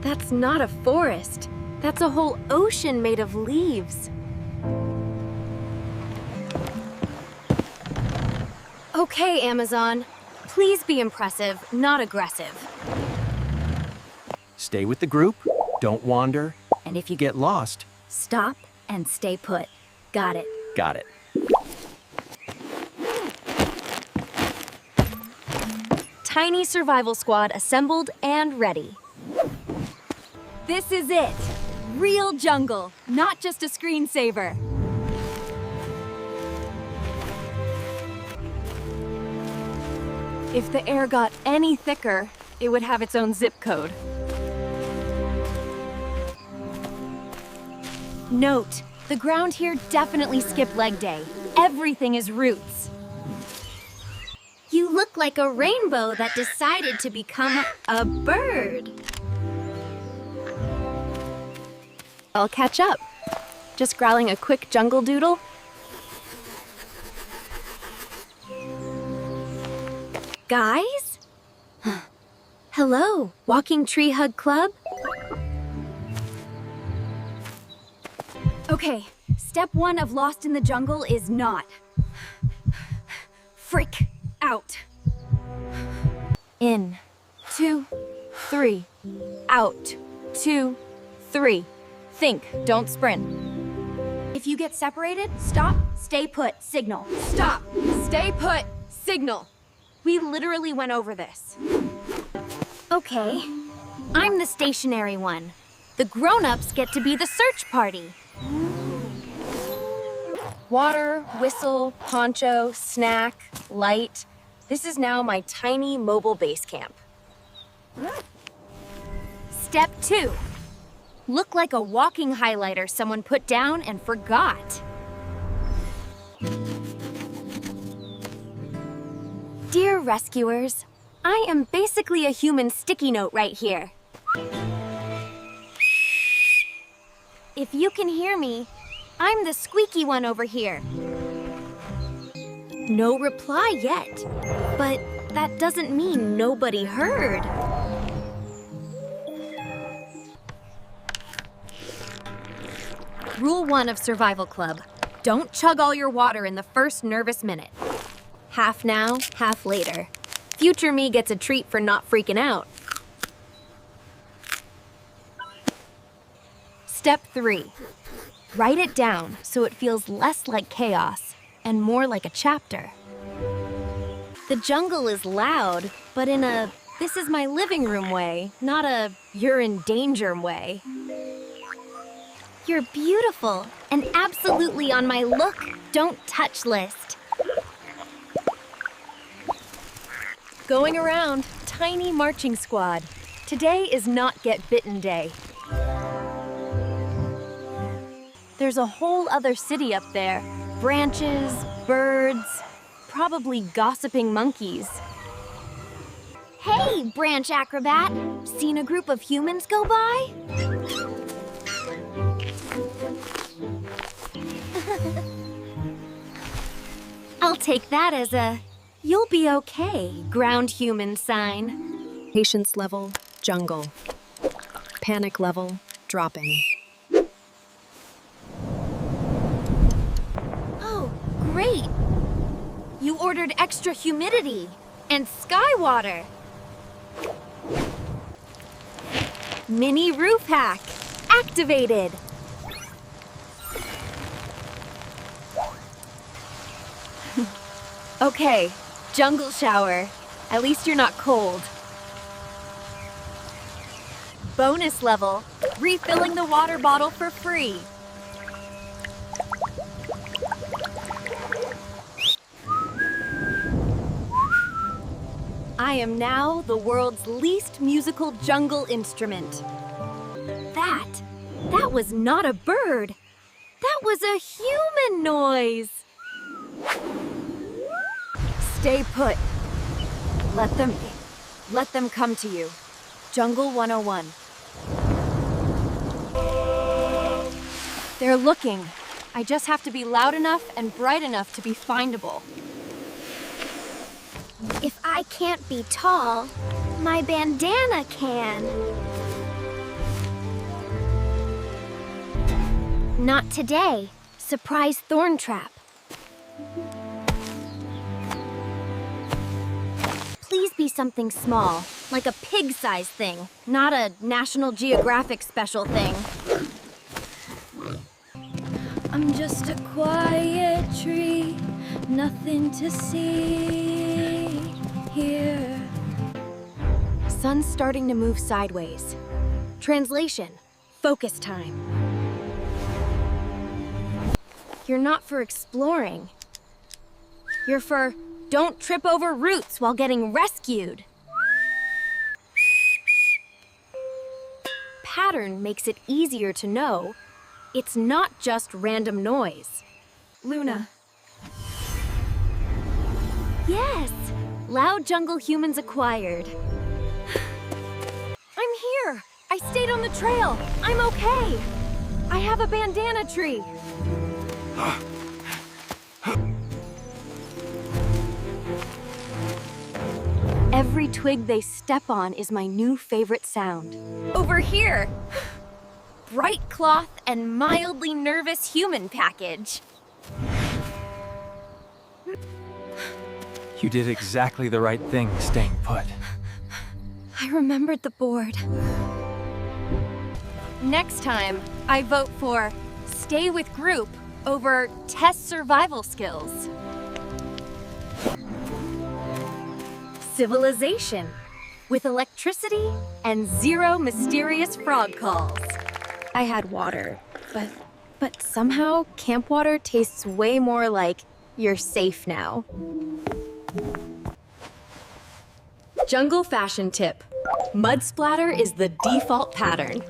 That's not a forest. That's a whole ocean made of leaves. Okay, Amazon. Please be impressive, not aggressive. Stay with the group, don't wander, And if you get lost. stop and stay put. Got it. Got it. Tiny survival squad assembled and ready. This is it. Real jungle, not just a screensaver. If the air got any thicker, it would have its own zip code. Note, the ground here definitely skipped leg day. Everything is roots. You look like a rainbow that decided to become a bird. I'll catch up. Just growling a quick jungle doodle. Guys? Hello, Walking Tree Hug Club? Okay, step 1 of Lost in the Jungle is not. Freak out. In. 2, 3. Out. 2, 3. Think, don't sprint. If you get separated, stop, stay put, signal. Stop, stay put, signal. We literally went over this. Okay, I'm the stationary one. The grown-ups get to be the search party. Water, whistle, poncho, snack, light. This is now my tiny mobile base camp. Step 2. Look like a walking highlighter someone put down and forgot. Dear rescuers, I am basically a human sticky note right here. If you can hear me, I'm the squeaky one over here. No reply yet, but that doesn't mean nobody heard. Rule 1 of Survival Club. Don't chug all your water in the first nervous minute. Half now, half later. Future me gets a treat for not freaking out. Step 3. Write it down so it feels less like chaos and more like a chapter. The jungle is loud, but in a this is my living room way, not a you're in danger way. You're beautiful and absolutely on my look, don't touch list. Going around, tiny marching squad. Today is not get bitten day. There's a whole other city up there. Branches, birds, probably gossiping monkeys. Hey, branch acrobat! Seen a group of humans go by? I'll take that as a you'll be okay ground human sign. Patience level, jungle. Panic level, dropping. Oh, great! You ordered extra humidity and sky water. Mini roof hack activated. Okay, jungle shower. At least you're not cold. Bonus level, refilling the water bottle for free. I am now the world's least musical jungle instrument. That was not a bird. That was a human noise. Stay put. Let them come to you. Jungle 101. They're looking. I just have to be loud enough and bright enough to be findable. If I can't be tall, my bandana can. Not today. Surprise thorn trap. Please be something small, like a pig-sized thing, not a National Geographic special thing. I'm just a quiet tree, nothing to see here. Sun's starting to move sideways. Translation, focus time. You're not for exploring. You're for don't trip over roots while getting rescued. Pattern makes it easier to know it's not just random noise. Luna. Yes, loud jungle humans acquired. I'm here. I stayed on the trail. I'm okay. I have a bandana tree. Every twig they step on is my new favorite sound. Over here! Bright cloth and mildly nervous human package. You did exactly the right thing staying put. I remembered the board. Next time, I vote for stay with group over test survival skills. Civilization, with electricity and 0 mysterious frog calls. I had water, but somehow camp water tastes way more like you're safe now. Jungle fashion tip. Mud splatter is the default pattern.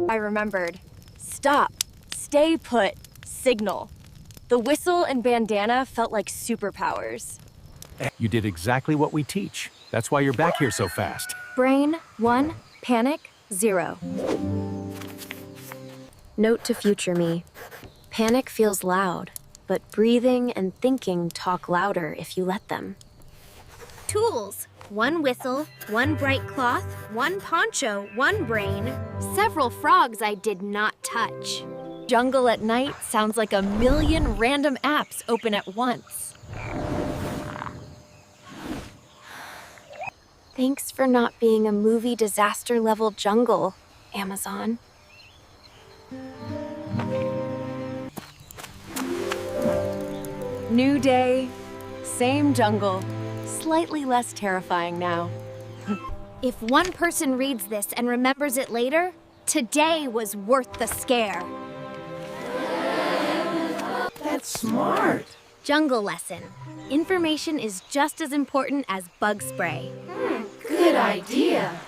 I remembered. Stop, stay put, signal. The whistle and bandana felt like superpowers. You did exactly what we teach. That's why you're back here so fast. Brain 1, panic 0. Note to future me. Panic feels loud, but breathing and thinking talk louder if you let them. Tools. 1 whistle, 1 bright cloth, 1 poncho, 1 brain. Several frogs I did not touch. Jungle at night sounds like a million random apps open at once. Thanks for not being a movie disaster level jungle, Amazon. New day, same jungle, slightly less terrifying now. If one person reads this and remembers it later, today was worth the scare. That's smart. Jungle lesson. Information is just as important as bug spray. Good idea.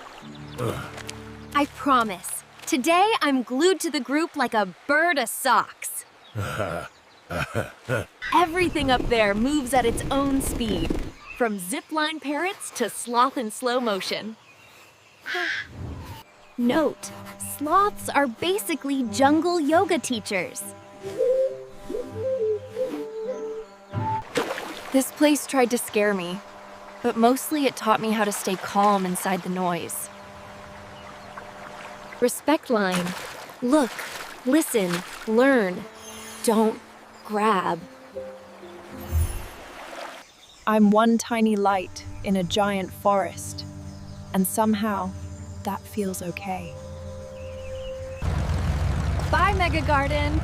I promise. Today I'm glued to the group like a bird of socks. Everything up there moves at its own speed, from zipline parrots to sloth in slow motion. Note, sloths are basically jungle yoga teachers. This place tried to scare me, but mostly it taught me how to stay calm inside the noise. Respect line. Look, listen, learn. Don't grab. I'm one tiny light in a giant forest, and somehow that feels okay. Bye, Mega Garden.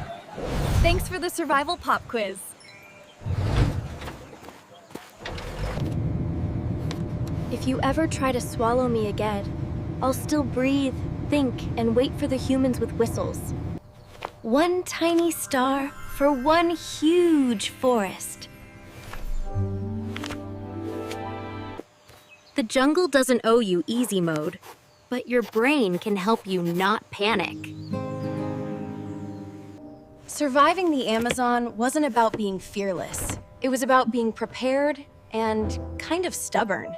Thanks for the survival pop quiz. If you ever try to swallow me again, I'll still breathe, think, and wait for the humans with whistles. One tiny star for one huge forest. The jungle doesn't owe you easy mode, but your brain can help you not panic. Surviving the Amazon wasn't about being fearless. It was about being prepared and kind of stubborn.